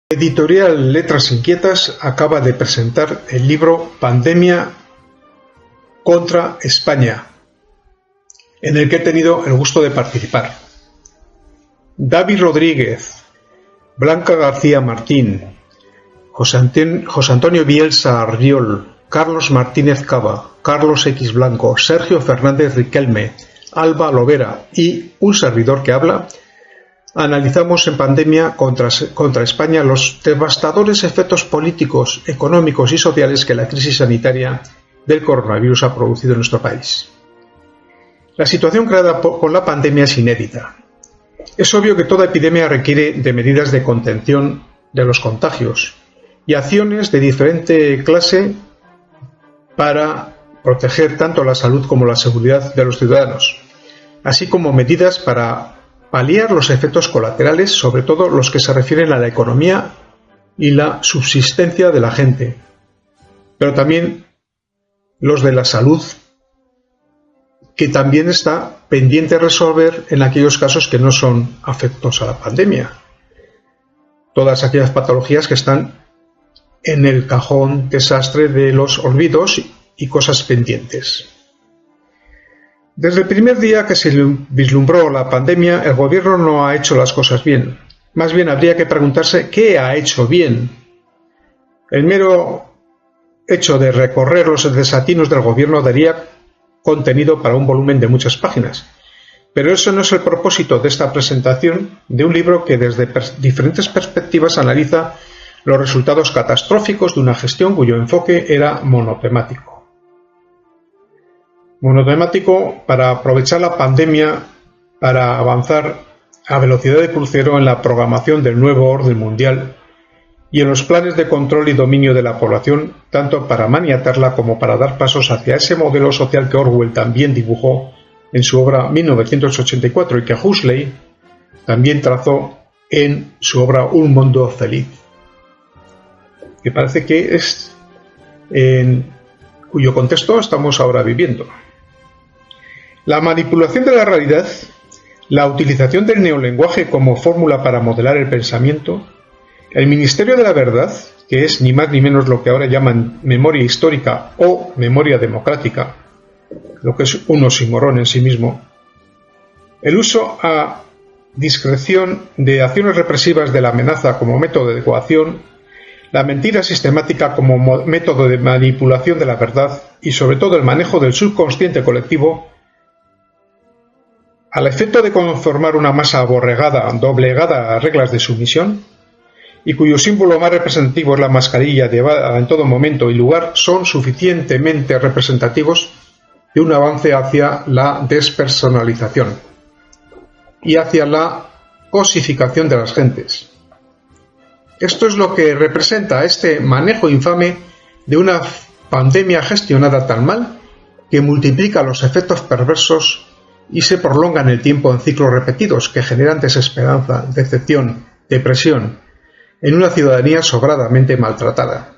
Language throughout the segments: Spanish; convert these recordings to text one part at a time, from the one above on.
Editorial Letras Inquietas acaba de presentar el libro Pandemia contra España, en el que he tenido el gusto de participar. David Rodríguez, Blanca García Martín, José Antonio Bielsa Arriol, Carlos Martínez Cava, Carlos X Blanco, Sergio Fernández Riquelme, Alba Lovera y un servidor que habla, analizamos en Pandemia contra España los devastadores efectos políticos, económicos y sociales que la crisis sanitaria del coronavirus ha producido en nuestro país. La situación creada con la pandemia es inédita. Es obvio que toda epidemia requiere de medidas de contención de los contagios y acciones de diferente clase para proteger tanto la salud como la seguridad de los ciudadanos, así como medidas para paliar los efectos colaterales, sobre todo los que se refieren a la economía y la subsistencia de la gente, pero también los de la salud, que también está pendiente resolver en aquellos casos que no son afectos a la pandemia. Todas aquellas patologías que están en el cajón desastre de los olvidos y cosas pendientes. Desde el primer día que se vislumbró la pandemia, el gobierno no ha hecho las cosas bien. Más bien habría que preguntarse qué ha hecho bien. El mero hecho de recorrer los desatinos del gobierno daría contenido para un volumen de muchas páginas. Pero eso no es el propósito de esta presentación de un libro que desde diferentes perspectivas analiza los resultados catastróficos de una gestión cuyo enfoque era monotemático. Monotemático para aprovechar la pandemia para avanzar a velocidad de crucero en la programación del nuevo orden mundial y en los planes de control y dominio de la población, tanto para maniatarla como para dar pasos hacia ese modelo social que Orwell también dibujó en su obra 1984 y que Huxley también trazó en su obra Un mundo feliz, que parece que es en cuyo contexto estamos ahora viviendo. La manipulación de la realidad, la utilización del neolenguaje como fórmula para modelar el pensamiento, el Ministerio de la Verdad, que es ni más ni menos lo que ahora llaman memoria histórica o memoria democrática, lo que es un oxímoron en sí mismo, el uso a discreción de acciones represivas de la amenaza como método de coacción, la mentira sistemática como método de manipulación de la verdad y sobre todo el manejo del subconsciente colectivo, al efecto de conformar una masa aborregada, doblegada a reglas de sumisión, y cuyo símbolo más representativo es la mascarilla llevada en todo momento y lugar, son suficientemente representativos de un avance hacia la despersonalización y hacia la cosificación de las gentes. Esto es lo que representa este manejo infame de una pandemia gestionada tan mal que multiplica los efectos perversos y se prolonga en el tiempo en ciclos repetidos que generan desesperanza, decepción, depresión en una ciudadanía sobradamente maltratada.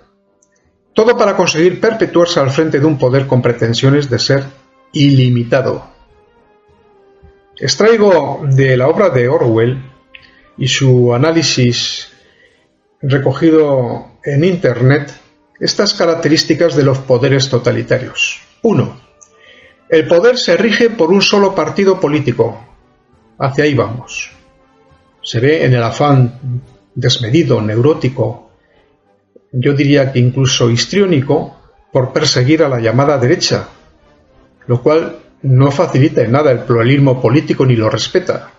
Todo para conseguir perpetuarse al frente de un poder con pretensiones de ser ilimitado. Extraigo de la obra de Orwell y su análisis recogido en Internet estas características de los poderes totalitarios. 1. El poder se rige por un solo partido político. Hacia ahí vamos. Se ve en el afán desmedido, neurótico, yo diría que incluso histriónico, por perseguir a la llamada derecha, lo cual no facilita en nada el pluralismo político ni lo respeta.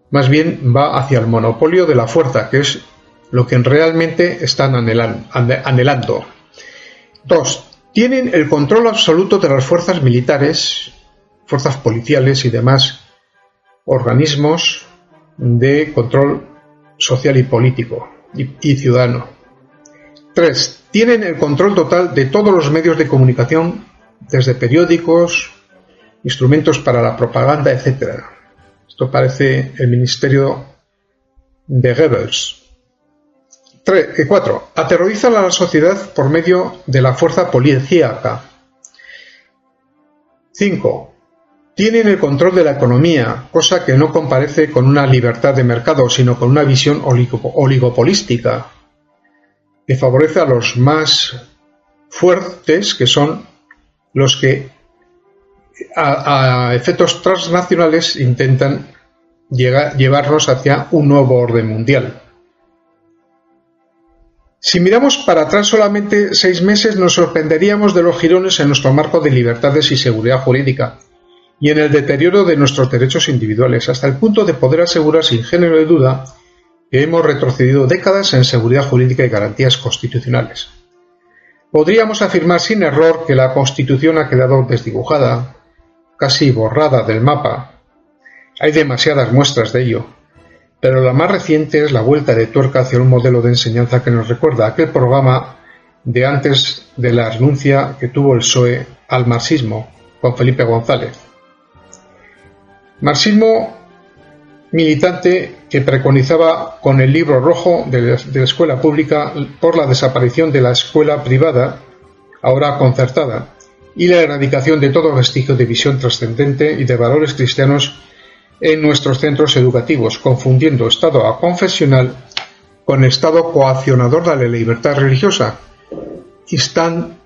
Más bien va hacia el monopolio de la fuerza, que es lo que realmente están anhelando. 2. Tienen el control absoluto de las fuerzas militares, fuerzas policiales y demás organismos de control social y político y ciudadano. 3. Tienen el control total de todos los medios de comunicación, desde periódicos, instrumentos para la propaganda, etc. Esto parece el ministerio de Goebbels. 4. Aterrorizan a la sociedad por medio de la fuerza policíaca. 5. Tienen el control de la economía, cosa que no comparece con una libertad de mercado, sino con una visión oligopolística. que favorece a los más fuertes, que son los que a efectos transnacionales intentan llevarnos hacia un nuevo orden mundial. Si miramos para atrás solamente 6 meses, nos sorprenderíamos de los girones en nuestro marco de libertades y seguridad jurídica y en el deterioro de nuestros derechos individuales, hasta el punto de poder asegurar sin género de duda que hemos retrocedido décadas en seguridad jurídica y garantías constitucionales. Podríamos afirmar sin error que la Constitución ha quedado desdibujada, casi borrada del mapa. Hay demasiadas muestras de ello, pero la más reciente es la vuelta de tuerca hacia un modelo de enseñanza que nos recuerda aquel programa de antes de la renuncia que tuvo el PSOE al marxismo con Felipe González. Marxismo militante que preconizaba con el libro rojo de la escuela pública por la desaparición de la escuela privada, ahora concertada, y la erradicación de todo vestigio de visión trascendente y de valores cristianos en nuestros centros educativos, confundiendo Estado aconfesional con Estado coaccionador de la libertad religiosa, y están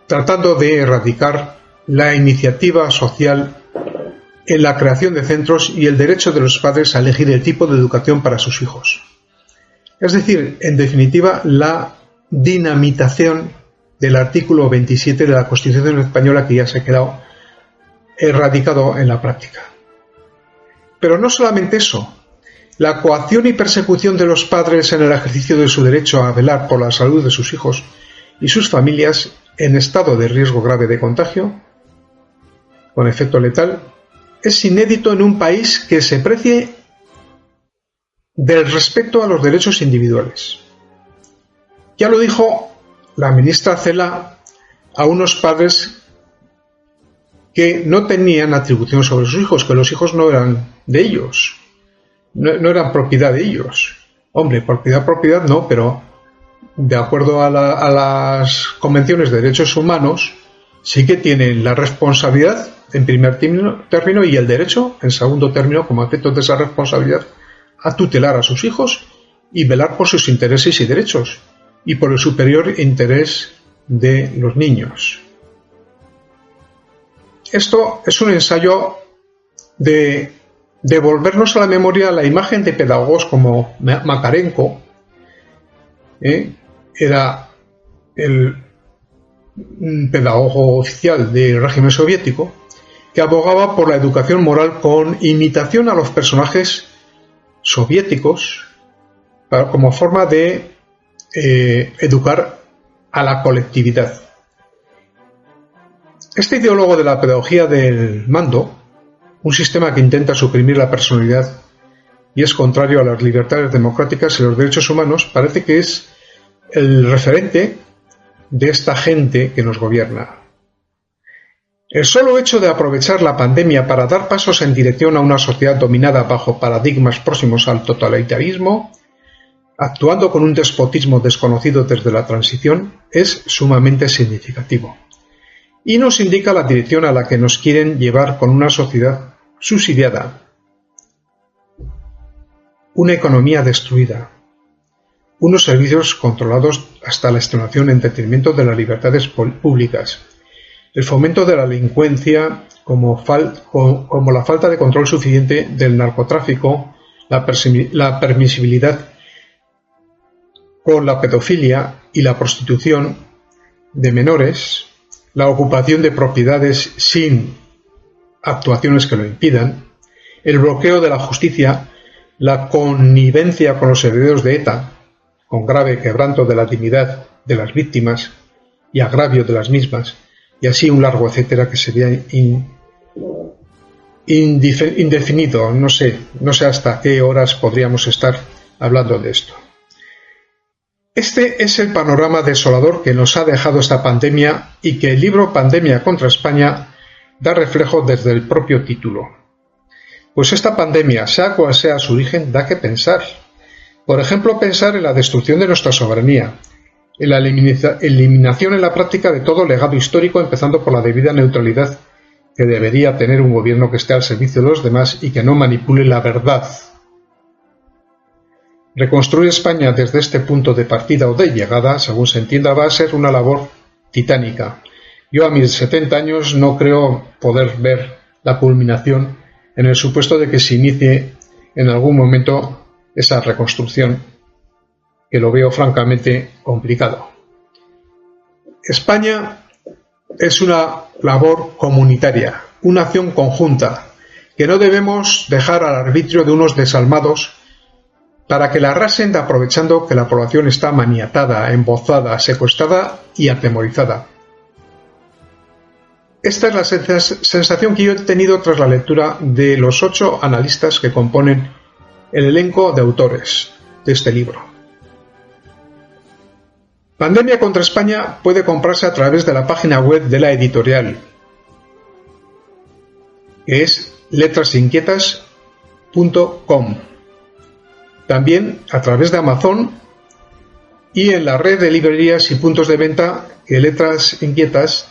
tratando de erradicar la iniciativa social en la creación de centros y el derecho de los padres a elegir el tipo de educación para sus hijos. Es decir, en definitiva, la dinamitación del artículo 27 de la Constitución española, que ya se ha quedado erradicado en la práctica. Pero no solamente eso, la coacción y persecución de los padres en el ejercicio de su derecho a velar por la salud de sus hijos y sus familias en estado de riesgo grave de contagio, con efecto letal, es inédito en un país que se precie del respeto a los derechos individuales. Ya lo dijo la ministra Celaá a unos padres que no tenían atribución sobre sus hijos, que los hijos no eran de ellos, no eran propiedad de ellos. Hombre, propiedad no, pero de acuerdo a las convenciones de derechos humanos, sí que tienen la responsabilidad en primer término y el derecho en segundo término, como efecto de esa responsabilidad, a tutelar a sus hijos y velar por sus intereses y derechos y por el superior interés de los niños. Esto es un ensayo de devolvernos a la memoria la imagen de pedagogos como Makarenko, era el pedagogo oficial del régimen soviético, que abogaba por la educación moral con imitación a los personajes soviéticos como forma de educar a la colectividad. Este ideólogo de la pedagogía del mando, un sistema que intenta suprimir la personalidad y es contrario a las libertades democráticas y los derechos humanos, parece que es el referente de esta gente que nos gobierna. El solo hecho de aprovechar la pandemia para dar pasos en dirección a una sociedad dominada bajo paradigmas próximos al totalitarismo, actuando con un despotismo desconocido desde la transición, es sumamente significativo. Y nos indica la dirección a la que nos quieren llevar con una sociedad subsidiada, una economía destruida, unos servicios controlados hasta la extenuación en detrimento de las libertades públicas, el fomento de la delincuencia como la falta de control suficiente del narcotráfico, la permisibilidad con la pedofilia y la prostitución de menores, la ocupación de propiedades sin actuaciones que lo impidan, el bloqueo de la justicia, la connivencia con los herederos de ETA, con grave quebranto de la dignidad de las víctimas y agravio de las mismas, y así un largo etcétera que sería indefinido. No sé hasta qué horas podríamos estar hablando de esto. Este es el panorama desolador que nos ha dejado esta pandemia y que el libro Pandemia contra España da reflejo desde el propio título. Pues esta pandemia, sea cual sea su origen, da que pensar. Por ejemplo, pensar en la destrucción de nuestra soberanía, en la eliminación en la práctica de todo legado histórico, empezando por la debida neutralidad que debería tener un gobierno que esté al servicio de los demás y que no manipule la verdad. Reconstruir España desde este punto de partida o de llegada, según se entienda, va a ser una labor titánica. Yo a mis 70 años no creo poder ver la culminación en el supuesto de que se inicie en algún momento esa reconstrucción, que lo veo francamente complicado. España es una labor comunitaria, una acción conjunta, que no debemos dejar al arbitrio de unos desalmados para que la arrasen aprovechando que la población está maniatada, embozada, secuestrada y atemorizada. Esta es la sensación que yo he tenido tras la lectura de los 8 analistas que componen el elenco de autores de este libro. Pandemia contra España puede comprarse a través de la página web de la editorial, que es letrasinquietas.com. También a través de Amazon y en la red de librerías y puntos de venta que Letras Inquietas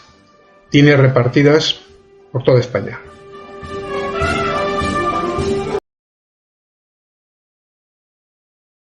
tiene repartidas por toda España.